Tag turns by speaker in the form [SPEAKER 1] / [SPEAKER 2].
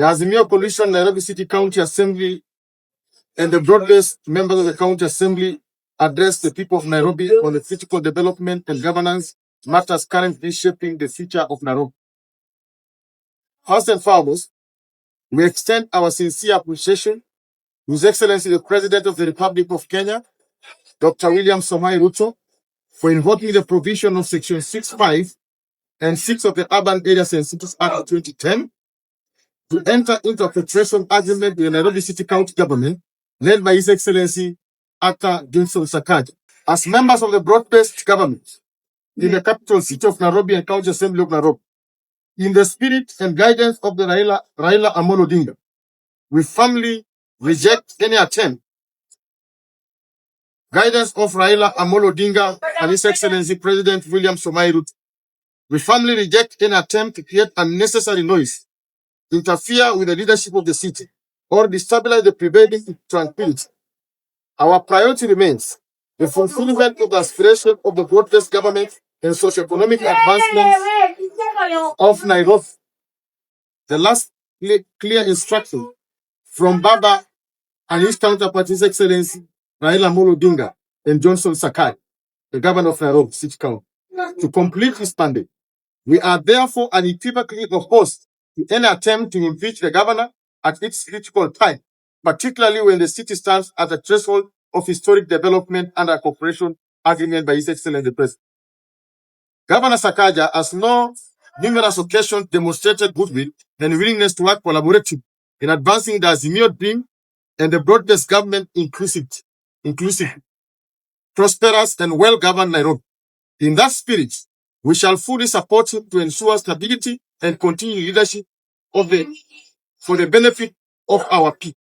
[SPEAKER 1] The Azimio Coalition, Nairobi City County Assembly, and the broad-based members of the County Assembly address the people of Nairobi on the critical development and governance matters currently shaping the future of Nairobi. First and foremost, we extend our sincere appreciation to His Excellency the President of the Republic of Kenya, Dr. William Samoei Ruto, for invoking the provision of Section 6(5) and 6 of the Urban Areas and Cities Act of 2010 to enter into a cooperation agreement with the Nairobi City County Government, led by His Excellency Dr. Johnson Sakaja. As members of the broad-based government in the capital city of Nairobi and County Assembly of Nairobi, in the spirit and guidance of the Raila Amolo Odinga, we firmly reject any attempt, guidance of Raila Amolo Odinga and His Excellency President William Samoei Ruto. We firmly reject any attempt to create unnecessary noise, interfere with the leadership of the city, or destabilize the prevailing tranquility. Our priority remains the fulfillment of the aspiration of the broad-based government and socio-economic advancements of Nairobi. The last clear instruction from Baba and his counterpart, His Excellency Raila Amolo Odinga and Johnson Sakaja, the Governor of Nairobi City County, to complete this mandate. We are therefore unequivocally opposed to any attempt to impeach the governor at its critical time, particularly when the city stands at the threshold of historic development under a cooperation agreement by His Excellency the President. Governor Sakaja has numerous occasions demonstrated goodwill and willingness to work collaboratively in advancing the Azimio dream and the broad-based government inclusive, prosperous, and well-governed Nairobi. In that spirit, we shall fully support him to ensure stability and continued leadership for the benefit of our people.